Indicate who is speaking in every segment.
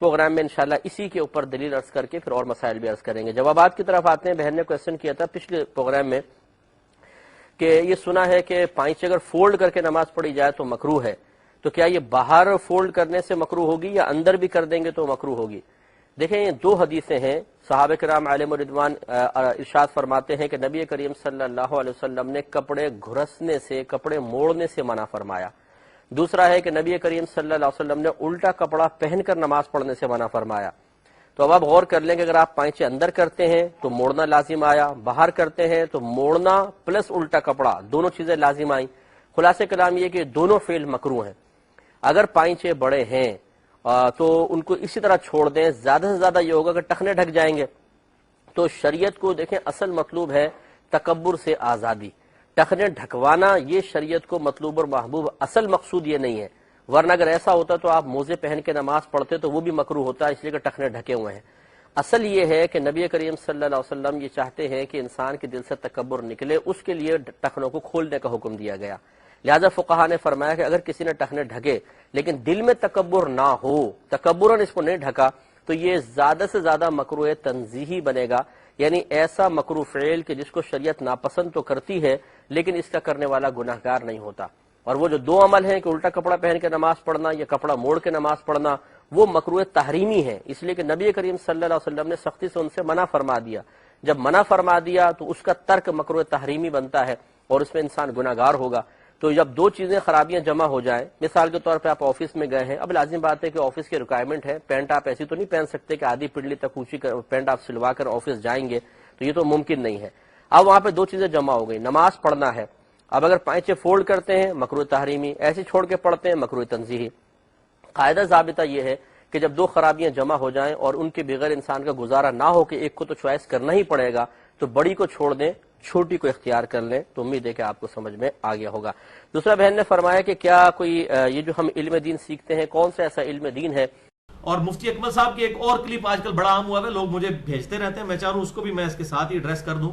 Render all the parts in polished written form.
Speaker 1: Programme میں انشاءاللہ اسی کے اوپر دلیل عرض کر کے پھر اور مسائل بھی عرض کریں گے. جوابات کی طرف آتے ہیں. بہن نے کویسچن کیا تھا پچھلے پروگرام میں کہ یہ سنا ہے کہ پائچے اگر فولڈ کر کے نماز پڑھی جائے تو مکروہ ہے، تو کیا یہ باہر فولڈ کرنے سے مکروہ ہوگی یا اندر بھی کر دیں گے تو مکروہ ہوگی؟ دیکھیں یہ دو حدیثیں ہیں. صحابہ کرام علیہم رضوان ارشاد فرماتے ہیں کہ نبی کریم صلی اللہ علیہ وسلم نے کپڑے گھرسنے سے، کپڑے موڑنے سے منع فرمایا. دوسرا ہے کہ نبی کریم صلی اللہ علیہ وسلم نے الٹا کپڑا پہن کر نماز پڑھنے سے منع فرمایا. تو اب آپ غور کر لیں کہ اگر آپ پائچے اندر کرتے ہیں تو موڑنا لازم آیا، باہر کرتے ہیں تو موڑنا پلس الٹا کپڑا دونوں چیزیں لازم آئیں. خلاصہ کلام یہ کہ دونوں فعل مکروہ ہیں. اگر پائچے بڑے ہیں تو ان کو اسی طرح چھوڑ دیں. زیادہ سے زیادہ یہ ہوگا کہ ٹخنے ڈھک جائیں گے. تو شریعت کو دیکھیں اصل مطلوب ہے تکبر سے آزادی. ٹخنے ڈھکوانا یہ شریعت کو مطلوب اور محبوب، اصل مقصود یہ نہیں ہے. ورنہ اگر ایسا ہوتا تو آپ موزے پہن کے نماز پڑھتے تو وہ بھی مکروہ ہوتا، اس لیے کہ ٹخنے ڈھکے ہوئے ہیں. اصل یہ ہے کہ نبی کریم صلی اللہ علیہ وسلم یہ چاہتے ہیں کہ انسان کے دل سے تکبر نکلے، اس کے لیے ٹخنوں کو کھولنے کا حکم دیا گیا. لہذا فقہا نے فرمایا کہ اگر کسی نے ٹخنے ڈھکے لیکن دل میں تکبر نہ ہو، تکبرن اس کو نہیں ڈھکا، تو یہ زیادہ سے زیادہ مکروہ تنزیہی بنے گا. یعنی ایسا مکروہ فعل کہ جس کو شریعت ناپسند تو کرتی ہے لیکن اس کا کرنے والا گناہگار نہیں ہوتا. اور وہ جو دو عمل ہیں کہ الٹا کپڑا پہن کے نماز پڑھنا یا کپڑا موڑ کے نماز پڑھنا، وہ مکروہ تحریمی ہے، اس لیے کہ نبی کریم صلی اللہ علیہ وسلم نے سختی سے ان سے منع فرما دیا. جب منع فرما دیا تو اس کا ترک مکروہ تحریمی بنتا ہے اور اس میں انسان گناہگار ہوگا. تو جب دو چیزیں خرابیاں جمع ہو جائیں، مثال کے طور پہ آپ آفس میں گئے ہیں، اب لازم بات ہے کہ آفس کی ریکوائرمنٹ ہے، پینٹ آپ ایسی تو نہیں پہن سکتے کہ آدھی پنڈلی تک اونچی پینٹ آپ سلوا کر آفس جائیں گے، تو یہ تو ممکن نہیں ہے. اب وہاں پہ دو چیزیں جمع ہو گئی، نماز پڑھنا ہے. اب اگر پائچے فولڈ کرتے ہیں مکروہ تحریمی، ایسے چھوڑ کے پڑھتے ہیں مکروہ تنزیہی. قاعدہ ضابطہ یہ ہے کہ جب دو خرابیاں جمع ہو جائیں اور ان کے بغیر انسان کا گزارا نہ ہو کہ ایک کو تو چوائس کرنا ہی پڑے گا، تو بڑی کو چھوڑ دیں، چھوٹی کو اختیار کر لیں. تو امید ہے کہ آپ کو سمجھ میں آ گیا ہوگا. دوسرا بہن نے فرمایا کہ کیا کوئی یہ جو ہم علم دین سیکھتے ہیں کون سا ایسا علم دین ہے؟
Speaker 2: اور مفتی اکمل صاحب کی ایک اور کلپ آج کل بڑا عام ہوا ہے، لوگ مجھے بھیجتے رہتے ہیں، میں چاہ رہا ہوں اس کو بھی میں اس کے ساتھ ہی ایڈریس کر دوں.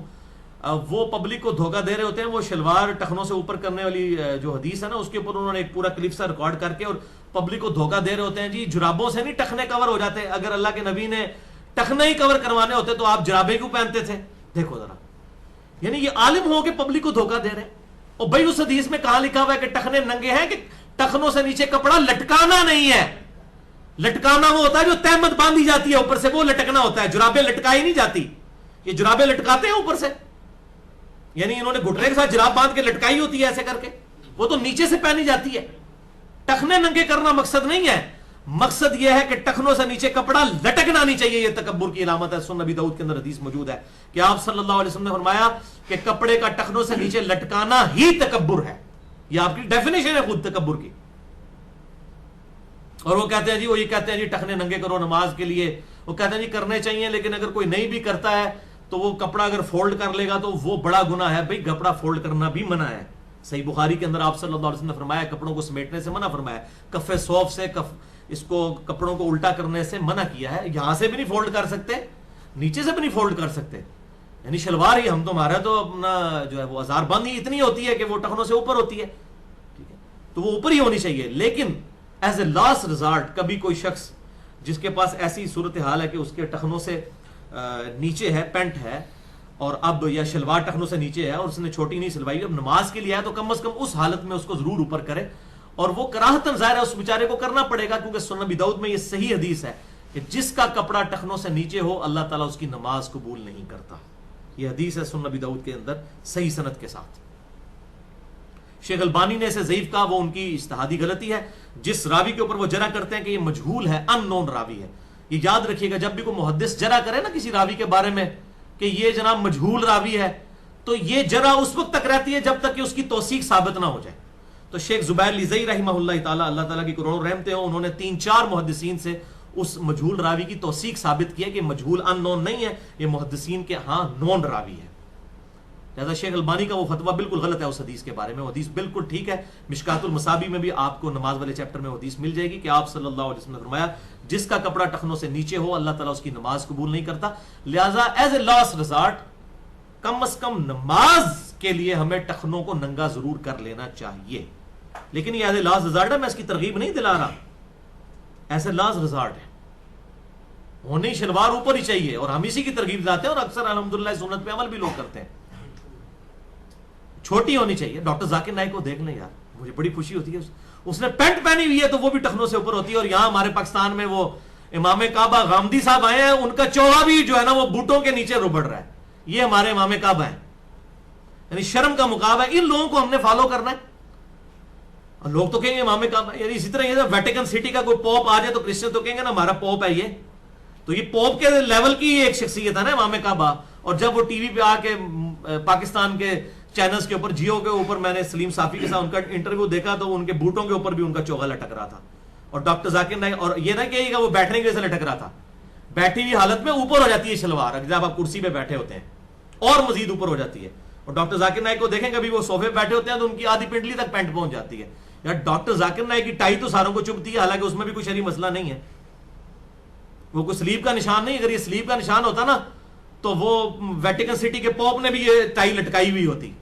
Speaker 2: وہ پبلک کو دھوکہ دے رہے ہوتے ہیں، وہ شلوار ٹخنوں سے اوپر کرنے والی جو حدیث ہے نا، اس کے اوپر انہوں نے ایک پورا کلپ سا ریکارڈ کر کے اور پبلک کو دھوکہ دے رہے ہوتے ہیں. جی جرابوں سے نہیں ٹخنے کور ہو جاتے، اگر اللہ کے نبی نے ٹخنے ہی کور کروانے ہوتے تو آپ جرابیں کیوں پہنتے تھے؟ دیکھو ذرا، یعنی یہ عالم ہو کے پبلک کو دھوکہ دے رہے ہیں. اور بھائی اس حدیث میں کہاں لکھا ہوا ہے کہ ٹخنے ننگے ہیں، کہ ٹخنوں سے نیچے کپڑا لٹکانا نہیں ہے. لٹکانا وہ ہوتا ہے جو تہمت باندھی جاتی ہے اوپر سے، وہ لٹکنا ہوتا ہے. جرابیں لٹکائی نہیں جاتی، یہ جرابیں لٹکاتے ہیں اوپر سے، یعنی انہوں نے گھٹنے کے ساتھ جراب باندھ کے لٹکائی ہوتی ہے ایسے کر کے، وہ تو نیچے سے پہنی جاتی ہے. ٹخنے ننگے کرنا مقصد نہیں ہے، مقصد یہ ہے کہ ٹخنوں سے نیچے کپڑا لٹکنا نہیں چاہیے. یہ تکبر کی علامت ہے. سنن ابی داؤد کے اندر حدیث موجود ہے کہ آپ صلی اللہ علیہ وسلم نے فرمایا کہ کپڑے کا ٹخنوں سے نیچے لٹکانا ہی تکبر ہے. یہ آپ کی ڈیفینیشن ہے خود تکبر کی. اور وہ کہتے ہیں جی، وہ یہ کہتے ہیں جی ٹخنے ننگے کرو نماز کے لیے، وہ کہتے ہیں جی کرنے چاہیے، لیکن اگر کوئی نہیں بھی کرتا ہے تو وہ کپڑا اگر فولڈ کر لے گا تو وہ بڑا گناہ ہے. بھئی کپڑا فولڈ کرنا بھی منع ہے. صحیح بخاری کے اندر آپ صلی اللہ علیہ وسلم نے فرمایا کپڑوں کو سمیٹنے سے منع فرمایا، کف صوف سے اس کو کپڑوں کو الٹا کرنے سے منع کیا ہے. یہاں سے بھی نہیں فولڈ کر سکتے، نیچے سے بھی نہیں فولڈ کر سکتے. یعنی شلوار ہی ہم تو ہمارا تو اپنا جو ہے وہ ہزار بند ہی اتنی ہوتی ہے کہ وہ ٹخنوں سے اوپر ہوتی ہے، ٹھیک ہے، تو وہ اوپر ہی ہونی چاہیے. لیکن ایز اے لاسٹ ریزارٹ کبھی کوئی شخص جس کے پاس ایسی صورتحال ہے کہ اس کے ٹخنوں سے نیچے ہے، پینٹ ہے، اور اب یا شلوار ٹخنوں سے نیچے ہے اور اس نے چھوٹی نہیں سلوائی، اب نماز کے لیے ہے تو کم از کم اس حالت میں اس کو ضرور اوپر کرے. اور وہ کراہتن ظاہر ہے اس بیچارے کو کرنا پڑے گا، کیونکہ سنن ابی داؤد میں یہ صحیح حدیث ہے کہ جس کا کپڑا ٹخنوں سے نیچے ہو اللہ تعالیٰ اس کی نماز قبول نہیں کرتا. یہ حدیث ہے سنن ابی داؤد کے اندر صحیح سند کے ساتھ. شیخ البانی نے اسے ضعیف کہا، وہ ان کی اجتہادی غلطی ہے. جس راوی کے اوپر وہ جرح کرتے ہیں کہ یہ مجہول ہے، ان نون راوی ہے، یہ یاد رکھیے گا جب بھی کوئی محدث جرح کرے نا کسی راوی کے بارے میں کہ یہ جناب مجہول راوی ہے، تو یہ جرح اس وقت تک رہتی ہے جب تک کہ اس کی توثیق ثابت نہ ہو جائے. تو شیخ زبیر لیزئی رحمہ اللہ تعالیٰ، اللہ تعالیٰ کی کروڑوں رحمتیں ہوں، انہوں نے 3-4 محدثین سے اس مجہول راوی کی توثیق ثابت کیا کہ مجہول ان نون نہیں ہے، یہ محدثین کے ہاں نون راوی ہے. لہذا شیخ البانی کا وہ فتویٰ بالکل غلط ہے اس حدیث کے بارے میں. وہ حدیث بالکل ٹھیک ہے. مشکات المصابی میں بھی آپ کو نماز والے چیپٹر میں حدیث مل جائے گی کہ آپ صلی اللہ علیہ وسلم نے فرمایا جس کا کپڑا ٹخنوں سے نیچے ہو اللہ تعالیٰ اس کی نماز قبول نہیں کرتا. لہذا ایز اے لاسٹ ریزارٹ کم از کم نماز کے لیے ہمیں ٹخنوں کو ننگا ضرور کر لینا چاہیے. لیکن یہ ایز اے لاسٹ ریزارٹ ہے، میں اس کی ترغیب نہیں دلا رہا، ایز اے لاسٹ ریزارٹ ہے. ہونی شلوار اوپر ہی چاہیے, اور ہم اسی کی ترغیب لاتے ہیں, اور اکثر الحمدللہ سنت پہ عمل بھی لوگ کرتے ہیں. چھوٹی ہونی چاہیے. ڈاکٹر ذاکر نائک کو دیکھ لیں یار, مجھے بڑی خوشی ہوتی ہے, اس نے پینٹ پہنی ہوئی ہے تو وہ بھی ٹخنوں سے اوپر ہوتی ہے. اور یہاں ہمارے پاکستان میں وہ امام کعبہ غامدی صاحب آئے ہیں, ان کا چوغا بھی جو ہے نا وہ بوٹوں کے نیچے ربڑ رہا ہے. یہ ہمارے امام کعبہ ہیں, یعنی شرم کا مقام ہے. ان لوگوں کو ہم نے فالو کرنا ہے. اور لوگ تو کہیں گے امام کعبہ, یعنی اسی طرح یہ ویٹیکن سٹی کا کوئی پوپ آ جائے تو کرسچن تو کہیں گے نا ہمارا پوپ ہے یہ, تو یہ پوپ کے لیول کی ایک شخصیت ہے نا امام کعبہ. اور جب وہ ٹی وی پہ آ کے پاکستان کے چینلز کے اوپر, جیو کے اوپر, میں نے سلیم صافی کے ساتھ ان کا انٹرویو دیکھا تو ان کے بوٹوں کے اوپر بھی ان کا چوغا لٹک رہا تھا. اور ڈاکٹر ذاکر نائک, اور یہ نہ کہیے گا وہ بیٹھنے کی وجہ سے لٹک رہا تھا, بیٹھی ہوئی حالت میں اوپر ہو جاتی ہے شلوار جب آپ کرسی پہ بیٹھے ہوتے ہیں, اور مزید اوپر ہو جاتی ہے. اور ڈاکٹر ذاکر نائک کو دیکھیں کبھی وہ صوفے پہ بیٹھے ہوتے ہیں تو ان کی آدھی پنڈلی تک پینٹ پہنچ جاتی ہے. یار ڈاکٹر ذاکر نائک کی ٹائی تو ساروں کو چبھتی ہے, حالانکہ اس میں بھی کوئی شرعی مسئلہ نہیں ہے, وہ کوئی سلیب کا نشان نہیں. اگر یہ سلیب کا نشان ہوتا نا تو وہ ویٹیکن سٹی کے پوپ نے بھی یہ ٹائی لٹکائی ہوئی ہوتی.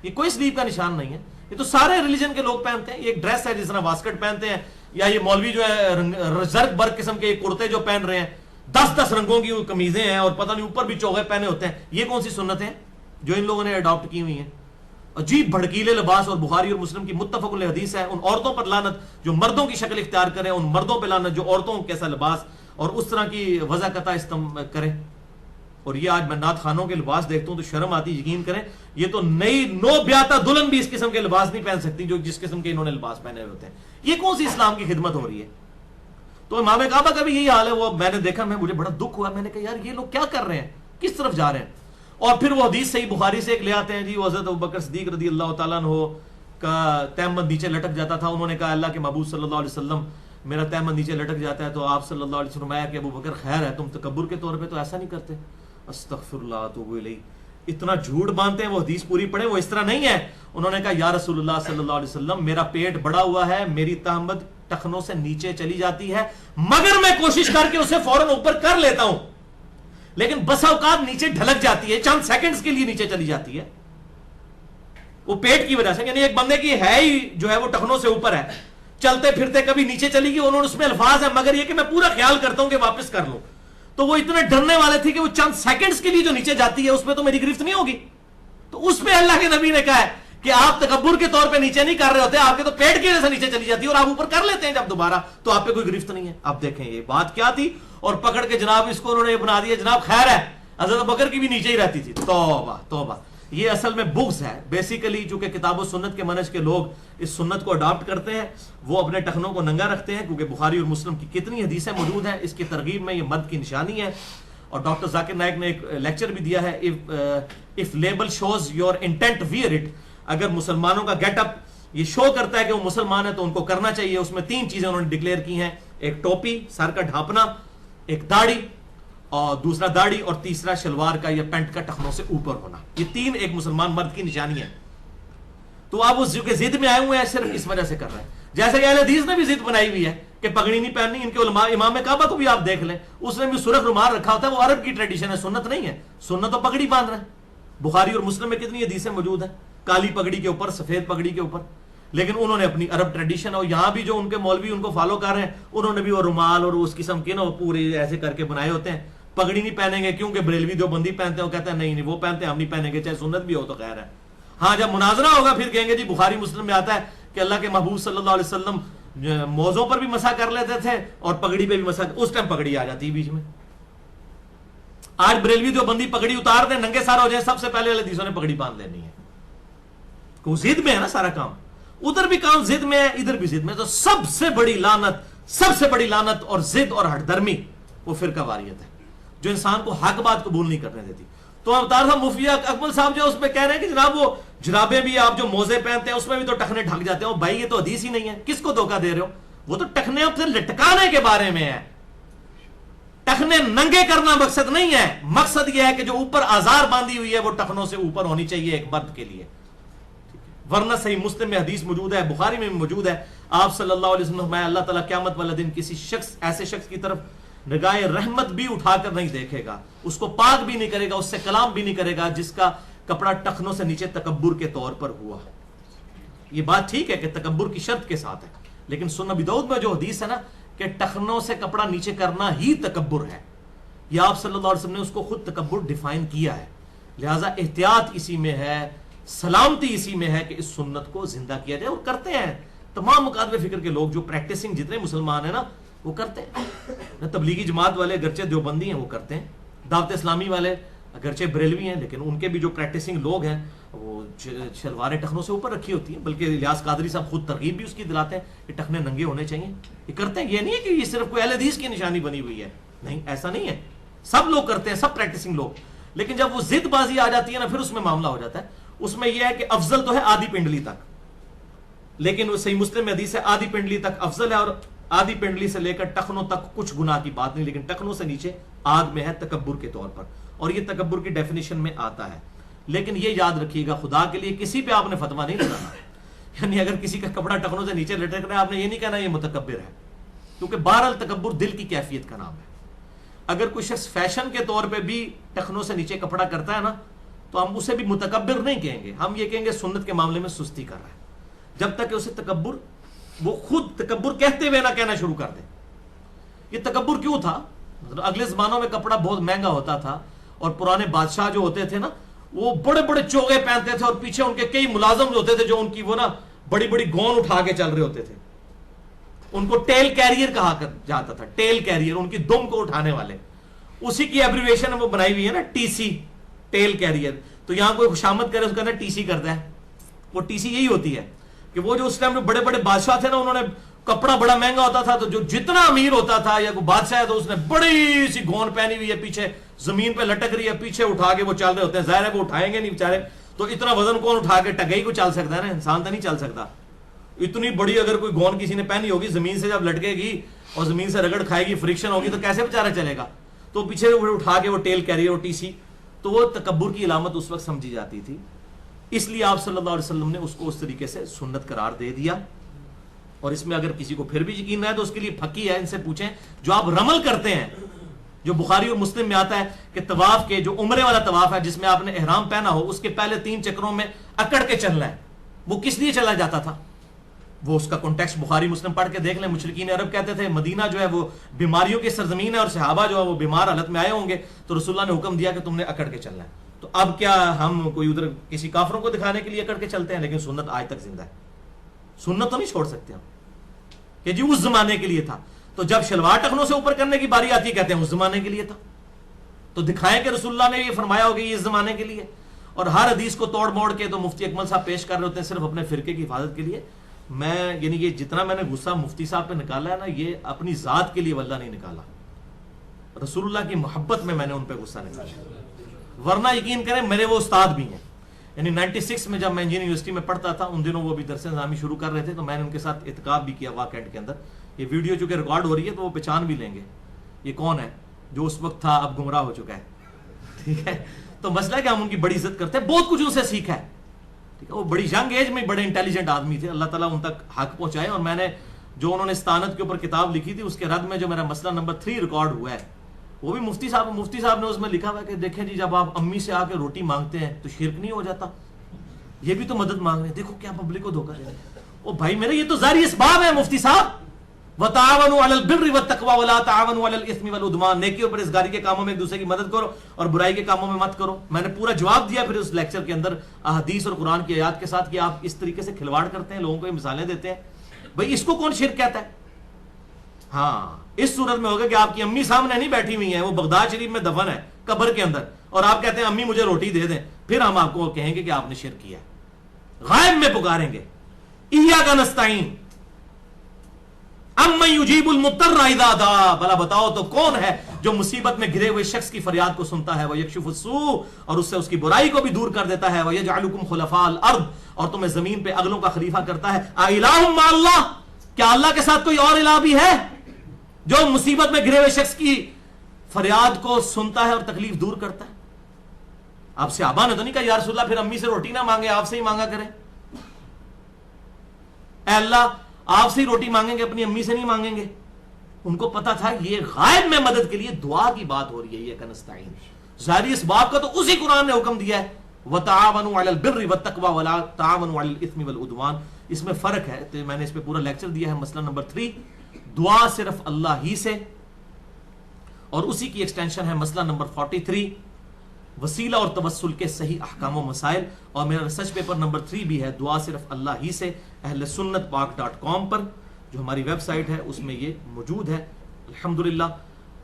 Speaker 2: یہ کوئی سلیب کا نشان نہیں ہے, یہ تو سارے ریلیجن کے لوگ پہنتے ہیں. یہ ایک ڈریس ہے جس طرح واسکٹ پہنتے ہیں, یا یہ مولوی جو ہے زرق برق قسم کے کرتے جو پہن رہے ہیں, 10 رنگوں کی قمیضیں ہیں, اور پتہ نہیں اوپر بھی چوغے پہنے ہوتے ہیں. یہ کون سی سنت ہیں جو ان لوگوں نے اڈاپٹ کی ہوئی ہیں؟ عجیب بھڑکیلے لباس. اور بخاری اور مسلم کی متفق علیہ حدیث ہے, ان عورتوں پر لعنت جو مردوں کی شکل اختیار کریں, ان مردوں پہ لعنت جو عورتوں کیسا لباس اور اس طرح کی وضع قطع کریں. اور یہ آج میں نعت خانوں کے لباس دیکھتا ہوں تو شرم آتی. یقین کریں یہ تو نئی نو بیاتا دلہن بھی اس قسم کے لباس نہیں پہن سکتی جو جس قسم کے انہوں نے لباس پہنے ہوتے ہیں. یہ کون سی اسلام کی خدمت ہو رہی ہے؟ تو امام کعبہ کا بھی یہی حال ہے. وہ میں نے دیکھا, مجھے بڑا دکھ ہوا, میں نے کہا یار یہ لوگ کیا کر رہے ہیں, کس طرف جا رہے ہیں. اور پھر وہ حدیث صحیح بخاری سے ایک لے آتے ہیں جی, وہ حضرت ابوبکر صدیق رضی اللہ تعالیٰ عنہ کا تیمم نیچے لٹک جاتا تھا. انہوں نے کہا اللہ کے محبوب صلی اللہ علیہ وسلم میرا تیمم نیچے لٹک جاتا ہے, تو آپ صلی اللہ علیہ وسلم فرمایا کہ ابوبکر خیر ہے, تم تکبر کے طور پہ تو ایسا نہیں کرتے. استغفر اللہ اتوب الیہ. اتنا جھوٹ باندھتے ہیں. وہ حدیث پوری پڑھیں, وہ اس طرح نہیں ہے. انہوں نے کہا یا رسول اللہ صلی اللہ علیہ وسلم میرا پیٹ بڑا ہوا ہے, میری تہمت ٹخنوں سے نیچے چلی جاتی ہے, مگر میں کوشش کر کے اسے فوراً اوپر کر لیتا ہوں, لیکن بسا اوقات نیچے ڈھلک جاتی ہے, چند سیکنڈز کے لیے نیچے چلی جاتی ہے, وہ پیٹ کی وجہ سے. یعنی ایک بندے کی ہے ہی جو ہے وہ ٹخنوں سے اوپر ہے, چلتے پھرتے کبھی نیچے چلی گئی. انہوں نے اس میں الفاظ ہیں, مگر یہ کہ میں پورا خیال کرتا ہوں کہ واپس کر لوں. تو وہ اتنے ڈرنے والے تھے کہ وہ چند سیکنڈز کے لیے جو نیچے جاتی ہے اس پہ تو میری گرفت نہیں ہوگی. تو اس پہ اللہ کے نبی نے کہا ہے کہ آپ تکبر کے طور پہ نیچے نہیں کر رہے ہوتے, آپ کے تو پیٹ کی وجہ سے نیچے چلی جاتی ہے, اور آپ اوپر کر لیتے ہیں جب دوبارہ, تو آپ پہ کوئی گرفت نہیں ہے. اب دیکھیں یہ بات کیا تھی, اور پکڑ کے جناب اس کو انہوں نے بنا دیا جناب خیر ہے, حضرت بکر کی بھی نیچے ہی رہتی تھی. توبہ توبہ. یہ اصل میں بغض ہے بیسیکلی, چونکہ کتاب و سنت کے منہج کے لوگ اس سنت کو اڈاپٹ کرتے ہیں, وہ اپنے ٹخنوں کو ننگا رکھتے ہیں, کیونکہ بخاری اور مسلم کی کتنی حدیثیں موجود ہیں اس کی ترغیب میں, یہ مرد کی نشانی ہے. اور ڈاکٹر ذاکر نائک نے ایک لیکچر بھی دیا ہے, if label shows your intent wear it. اگر مسلمانوں کا گیٹ اپ یہ شو کرتا ہے کہ وہ مسلمان ہے تو ان کو کرنا چاہیے. اس میں 3 چیزیں انہوں نے ڈکلیئر کی ہیں, ایک ٹوپی, سر کا ڈھانپنا, ایک داڑھی, اور دوسرا داڑھی, اور تیسرا شلوار کا یا پینٹ کا ٹخنوں سے اوپر ہونا. یہ 3 ایک مسلمان مرد کی نشانی ہے. تو آپ اس کے ضد میں آئے ہوئے ہیں, صرف اس وجہ سے کر رہے ہیں. جیسے کہ اہل حدیث نے بھی ضد بنائی ہوئی ہے کہ پگڑی نہیں پہننی. ان کے علماء, امام کعبہ کو بھی آپ دیکھ لیں, اس نے بھی سرخ رومال رکھا ہوتا ہے, وہ عرب کی ٹریڈیشن ہے, سنت نہیں ہے. سنت تو پگڑی باندھ رہے ہیں. بخاری اور مسلم میں کتنی حدیثیں موجود ہیں, کالی پگڑی کے اوپر, سفید پگڑی کے اوپر. لیکن انہوں نے اپنی عرب ٹریڈیشن, اور یہاں بھی جو ان کے مولوی ان کو فالو کر رہے ہیں, انہوں نے بھی وہ رومال اور اس قسم کے نا پورے ایسے کر کے بنائے ہوتے ہیں. پگڑی نہیں پہنیں گے کیونکہ بریلوی دیوبندی پہنتے ہیں, وہ کہتے ہیں نہیں وہ پہنتے ہیں, ہم نہیں پہنیں گے, چاہے سنت بھی ہو تو خیر ہے. ہاں جب مناظرہ ہوگا پھر کہیں گے جی بخاری مسلم میں آتا ہے کہ اللہ کے محبوب صلی اللہ علیہ وسلم موزوں پر بھی مسح کر لیتے تھے اور پگڑی پہ بھی مسح, اس ٹائم پگڑی آ جاتی ہے بیچ میں. آج بریلوی دیوبندی پگڑی اتار دیں, ننگے سارے ہو جائیں, سب سے پہلے حدیثوں نے پگڑی باندھ لینی ہے. کو ضد میں ہے نا سارا کام, ادھر بھی کام ضد میں ہے, ادھر بھی ضد میں. تو سب سے بڑی لعنت اور ضد اور ہٹ درمی وہ فرقہ واریت ہے جو انسان کو حق بات قبول نہیں کرنے دیتی. تو ہم بتا رہا تھا مفتی اکمل صاحب جو اس میں کہہ رہے ہیں کہ جناب وہ جرابیں بھی آپ جو موزے پہنتے ہیں اس میں بھی تو ٹخنے ڈھک جاتے ہیں. بھائی یہ تو حدیث ہی نہیں ہے, کس کو دھوکہ دے رہے ہو؟ وہ تو ٹخنے سے لٹکانے کے بارے میں ہے, ٹخنے ننگے کرنا مقصد نہیں ہے. مقصد یہ ہے کہ جو اوپر آزار باندھی ہوئی ہے وہ ٹخنوں سے اوپر ہونی چاہیے ایک مرد کے لیے. ورنہ صحیح مسلم میں حدیث موجود ہے, بخاری میں بھی موجود ہے, آپ صلی اللہ علیہ وسلم میں اللہ تعالیٰ قیامت والے دن کسی ایسے شخص کی طرف نگاہ رحمت بھی اٹھا کر نہیں دیکھے گا, اس کو پاک بھی نہیں کرے گا, اس سے کلام بھی نہیں کرے گا جس کا کپڑا ٹخنوں سے نیچے تکبر کے طور پر ہوا. یہ بات ٹھیک ہے کہ تکبر کی شرط کے ساتھ ہے, لیکن سنن ابی داؤد میں جو حدیث ہے نا کہ ٹخنوں سے کپڑا نیچے کرنا ہی تکبر ہے, یہ آپ صلی اللہ علیہ وسلم نے اس کو خود تکبر ڈیفائن کیا ہے. لہٰذا احتیاط اسی میں ہے, سلامتی اسی میں ہے کہ اس سنت کو زندہ کیا جائے, اور کرتے ہیں تمام مکاتب فکر کے لوگ جو پریکٹسنگ جتنے مسلمان ہیں نا وہ کرتے ہیں. تبلیغی جماعت والے اگرچہ دیوبندی ہیں وہ کرتے ہیں, دعوت اسلامی والے اگرچہ بریلوی ہیں لیکن ان کے بھی جو پریکٹسنگ لوگ ہیں وہ شلواریں ٹخنوں سے اوپر رکھی ہوتی ہیں, بلکہ الیاس قادری صاحب خود ترغیب بھی اس کی دلاتے ہیں کہ ٹخنے ننگے ہونے چاہیے. یہ کرتے ہیں, یہ نہیں ہے کہ یہ صرف کوئی اہل حدیث کی نشانی بنی ہوئی ہے, نہیں ایسا نہیں ہے, سب لوگ کرتے ہیں, سب پریکٹسنگ لوگ. لیکن جب وہ ضد بازی آ جاتی ہے نا پھر اس میں معاملہ ہو جاتا ہے. اس میں یہ ہے کہ افضل تو ہے آدھی پنڈلی تک, لیکن وہ صحیح مسلم میں حدیث ہے آدھی پنڈلی تک افضل ہے, اور آدھی پنڈلی سے لے کر ٹخنوں تک کچھ گناہ کی بات نہیں, لیکن ٹخنوں سے نیچے آگ میں ہے تکبر کے طور پر, اور یہ تکبر کی ڈیفینیشن میں آتا ہے. لیکن یہ یاد رکھیے گا خدا کے لیے کسی پہ آپ نے فتویٰ نہیں لگانا, یعنی اگر کسی کا کپڑا ٹخنوں سے نیچے لٹک رہا ہے آپ نے یہ نہیں کہنا یہ متکبر ہے, کیونکہ بہرحال تکبر دل کی کیفیت کا نام ہے. اگر کوئی شخص فیشن کے طور پہ بھی ٹخنوں سے نیچے کپڑا کرتا ہے نا تو ہم اسے بھی متکبر نہیں کہیں گے, ہم یہ کہیں گے سنت کے معاملے میں سستی کر رہا ہے, جب تک کہ اسے تکبر وہ خود تکبر کہتے ہوئے نہ کہنا شروع کر دے. یہ تکبر کیوں تھا؟ مطلب اگلے زمانوں میں کپڑا بہت مہنگا ہوتا تھا, اور پرانے بادشاہ جو ہوتے تھے نا وہ بڑے بڑے چوغے پہنتے تھے, اور پیچھے ان کے کئی ملازم ہوتے تھے جو ان کی وہ نا بڑی بڑی گون اٹھا کے چل رہے ہوتے تھے. ان کو ٹیل کیریئر کہا جاتا تھا, ٹیل کیریئر, ان کی دم کو اٹھانے والے. اسی کی ایبریویشن وہ بنائی ہوئی ہے نا ٹی سی, ٹیل کیریئر. تو یہاں کوئی خوشامد کرے اس کا نا ٹی سی کرتا ہے, وہ ٹی سی یہی ہوتی ہے کہ وہ جو اس ٹائم میں بڑے بڑے بادشاہ تھے نا انہوں نے کپڑا بڑا مہنگا ہوتا تھا, تو جو جتنا امیر ہوتا تھا یا کوئی بادشاہ ہے تو اس نے بڑی سی گون پہنی ہوئی ہے, پیچھے زمین پہ لٹک رہی ہے, پیچھے اٹھا کے وہ چل رہے ہوتے ہیں. ظاہر ہے وہ اٹھائیں گے نہیں بیچارے, تو اتنا وزن کون اٹھا کے, ٹگئی کو چل سکتا ہے نا, انسان تو نہیں چل سکتا. اتنی بڑی اگر کوئی گون کسی نے پہنی ہوگی زمین سے جب لٹکے گی اور زمین سے رگڑ کھائے گی, فرکشن ہوگی, تو کیسے بیچارہ چلے گا. تو پیچھے اٹھا کے وہ ٹیل کیریئر ٹی سی, تو وہ تکبر کی علامت اس وقت سمجھی جاتی تھی. اس لیے آپ صلی اللہ علیہ وسلم نے اس کو اس طریقے سے سنت قرار دے دیا. اور اس میں اگر کسی کو پھر بھی یقین نہ ہے تو اس کے لیے پھکی ہے, ان سے پوچھیں جو آپ رمل کرتے ہیں, جو بخاری اور مسلم میں آتا ہے کہ طواف کے جو عمرے والا طواف ہے جس میں آپ نے احرام پہنا ہو اس کے پہلے 3 چکروں میں اکڑ کے چلنا ہے, وہ کس لیے چلا جاتا تھا؟ وہ اس کا کانٹیکسٹ بخاری مسلم پڑھ کے دیکھ لیں. مشرکین عرب کہتے تھے مدینہ جو ہے وہ بیماریوں کی سرزمین ہے, اور صحابہ جو ہے وہ بیمار حالت میں آئے ہوں گے, تو رسول اللہ نے حکم دیا کہ تم نے اکڑ کے چلنا ہے. تو اب کیا ہم کوئی ادھر کسی کافروں کو دکھانے کے لیے اکڑ کے چلتے ہیں؟ لیکن سنت آج تک زندہ ہے, سنت تو نہیں چھوڑ سکتے ہم کہ جی اس زمانے کے لیے تھا. تو جب شلوار ٹخنوں سے اوپر کرنے کی باری آتی ہے کہتے ہیں اس زمانے کے لیے تھا. تو دکھائیں کہ رسول اللہ نے یہ فرمایا ہوگا یہ اس زمانے کے لیے, اور ہر حدیث کو توڑ موڑ کے تو مفتی اکمل صاحب پیش کر رہے ہوتے ہیں صرف اپنے فرقے کی حفاظت کے لیے. میں یعنی یہ جتنا میں نے غصہ مفتی صاحب پہ نکالا ہے نا, یہ اپنی ذات کے لیے واللہ نہیں نکالا, رسول اللہ کی محبت میں نے ان پہ غصہ نکالا. ورنہ یقین کریں میرے وہ استاد بھی ہیں, یعنی 96 میں جب میں انجینئرنگ یونیورسٹی میں پڑھتا تھا ان دنوں وہ بھی درس نظامی شروع کر رہے تھے, تو میں نے ان کے ساتھ اعتکاف بھی کیا واقعات کے اندر. یہ ویڈیو چونکہ ریکارڈ ہو رہی ہے تو وہ پہچان بھی لیں گے یہ کون ہے, جو اس وقت تھا اب گمراہ ہو چکا ہے, ٹھیک ہے. تو مسئلہ ہے کہ ہم ان کی بڑی عزت کرتے ہیں, بہت کچھ ان سے سیکھا ہے, ٹھیک ہے. وہ بڑی ینگ ایج میں بڑے انٹیلیجنٹ آدمی تھے, اللہ تعالیٰ ان تک حق پہنچائے. اور میں نے جو انہوں نے استانت کے اوپر کتاب لکھی تھی اس کے رد میں جو میرا مسئلہ نمبر 3 ریکارڈ ہوا ہے وہ بھی مفتی صاحب نے اس میں لکھا ہوا ہے کہ دیکھیں جی جب آپ امی سے آ کے روٹی مانگتے ہیں تو شرک نہیں ہو جاتا, یہ بھی تو مدد مانگ رہے ہیں, دیکھو کیا پبلک کو دھوکہ دے رہے ہیں. او بھائی میرے یہ تو ظاہری اسباب ہے مفتی صاحب, وَتَعَاوَنُوا عَلَى الْبِرِّ وَالتَّقْوَىٰ وَلَا تَعَاوَنُوا عَلَى الْإِثْمِ وَالْعُدْوَانِ, نیکی اور پرہیزگاری کے کاموں میں ایک دوسرے کی مدد کرو اور برائی کے کاموں میں مت کرو. میں نے پورا جواب دیا پھر اس لیکچر کے اندر احادیث اور قرآن کی آیات کے ساتھ کہ آپ اس طریقے سے کھلواڑ کرتے ہیں, لوگوں کو یہ مثالیں دیتے ہیں. بھائی اس کو کون شرک کہتا ہے؟ ہاں اس صورت میں ہوگا کہ آپ کی امی سامنے نہیں بیٹھی ہوئی ہیں, وہ بغداد شریف میں دفن ہے قبر کے اندر, اور آپ کہتے ہیں امی مجھے روٹی دے دیں, پھر ہم آپ کو کہیں گے کہ آپ نے شرک کیا. غائب میں پکاریں گے ایاک نستعین امن یجیب المضطر اذا دعا, بھلا بتاؤ تو کون ہے جو مصیبت میں گھرے ہوئے شخص کی فریاد کو سنتا ہے, ویکشف السوء, اور اس سے اس کی برائی کو بھی دور کر دیتا ہے, ویجعلکم خلفاء الارض, اور تمہیں زمین پہ اگلوں کا خلیفہ کرتا ہے. الہ مع اللہ, کیا اللہ کے ساتھ کوئی اور الہ بھی ہے جو مصیبت میں گھرے ہوئے شخص کی فریاد کو سنتا ہے اور تکلیف دور کرتا ہے؟ آپ صحابہ نے تو نہیں کہا یا رسول اللہ پھر امی سے روٹی نہ مانگے, آپ سے ہی مانگا کریں. اے اللہ آپ سے ہی روٹی مانگیں گے, اپنی امی سے نہیں مانگیں گے. ان کو پتا تھا یہ غائب میں مدد کے لیے دعا کی بات ہو رہی ہے, یہ کنستعین. ظاہری اس بات کا تو اسی قرآن نے حکم دیا ہے, وَتَعَاوَنُوا عَلَى الْبِرِّ وَالتَّقْوَىٰ وَلَا تَعَاوَنُوا عَلَى الْإِثْمِ وَالْعُدْوَانِ. اس میں فرق ہے, تو میں نے اس پہ پورا لیکچر دیا ہے. مسئلہ نمبر 3, دعا صرف اللہ ہی سے, اور اسی کی ایکسٹینشن ہے مسئلہ نمبر 43 وسیلہ اور توسل کے صحیح احکام و مسائل، اور میرا ریسرچ پیپر نمبر 3 بھی ہے دعا صرف اللہ ہی سے، اہل سنت پاک.com پر جو ہماری ویب سائٹ ہے اس میں یہ موجود ہے الحمدللہ۔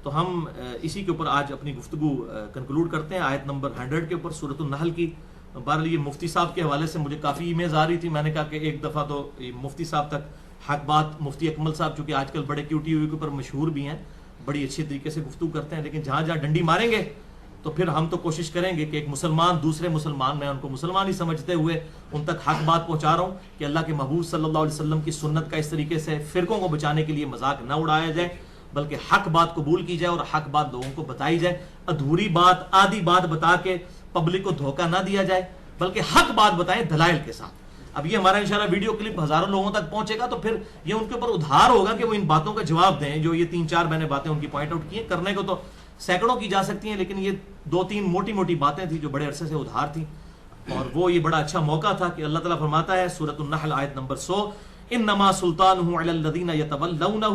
Speaker 2: تو ہم اسی کے اوپر آج اپنی گفتگو کنکلوڈ کرتے ہیں، آیت نمبر 100 کے اوپر سورۃ النحل کی۔ بہرحال یہ مفتی صاحب کے حوالے سے مجھے کافی ایمیلز آ رہی تھی، میں نے کہا کہ ایک دفعہ تو مفتی صاحب تک حق بات، مفتی اکمل صاحب چونکہ آج کل بڑے QTV کے اوپر مشہور بھی ہیں، بڑی اچھی طریقے سے گفتگو کرتے ہیں، لیکن جہاں جہاں ڈنڈی ماریں گے تو پھر ہم تو کوشش کریں گے کہ ایک مسلمان دوسرے مسلمان، میں ان کو مسلمان ہی سمجھتے ہوئے ان تک حق بات پہنچا رہا ہوں کہ اللہ کے محبوب صلی اللہ علیہ وسلم کی سنت کا اس طریقے سے فرقوں کو بچانے کے لیے مذاق نہ اڑایا جائے، بلکہ حق بات قبول کی جائے اور حق بات لوگوں کو بتائی جائے، ادھوری بات آدھی بات بتا کے پبلک کو دھوکہ نہ دیا جائے، بلکہ حق بات بتائیں دلائل کے ساتھ۔ اب یہ ہمارا انشاءاللہ ویڈیو کلپ ہزاروں لوگوں تک پہنچے گا تو پھر یہ ان کے اوپر ادھار ہوگا کہ وہ ان باتوں کا جواب دیں، جو یہ 3-4 میں نے باتیں ان کی پوائنٹ آؤٹ کی ہیں، کرنے کو تو سینکڑوں کی جا سکتی ہیں، لیکن یہ 2-3 موٹی موٹی باتیں تھیں جو بڑے عرصے سے ادھار تھیں، اور وہ یہ بڑا اچھا موقع تھا کہ اللہ تعالیٰ فرماتا ہے سورۃ النحل آیت نمبر 100 انما سلطانہ علی الذین یتولونہ،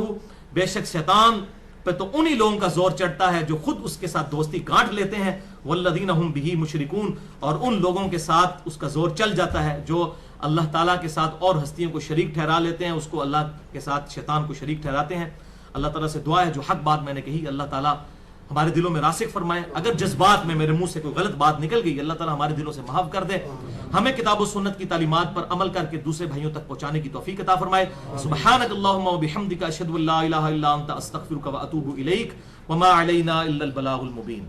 Speaker 2: بے شک شیطان پہ تو انہی لوگوں کا زور چڑھتا ہے جو خود اس کے ساتھ دوستی گانٹ لیتے ہیں، والذین ہم بہ مشرکون، اور ان لوگوں کے ساتھ اس کا زور چل جاتا ہے جو اللہ تعالیٰ کے ساتھ اور ہستیوں کو شریک ٹھہرا لیتے ہیں، اس کو اللہ کے ساتھ شیطان کو شریک ٹھہراتے ہیں۔ اللہ تعالیٰ سے دعا ہے جو حق بات میں نے کہی اللہ تعالیٰ ہمارے دلوں میں راسخ فرمائے، اگر جذبات میں میرے منہ سے کوئی غلط بات نکل گئی اللہ تعالیٰ ہمارے دلوں سے معاف کر دے، ہمیں کتاب و سنت کی تعلیمات پر عمل کر کے دوسرے بھائیوں تک پہنچانے کی توفیق عطا فرمائے۔ سبحانک اللہم و بحمدک اشہد ان لا الہ الا انت استغفرک و اتوب الیک وما علینا الا البلاغ المبین۔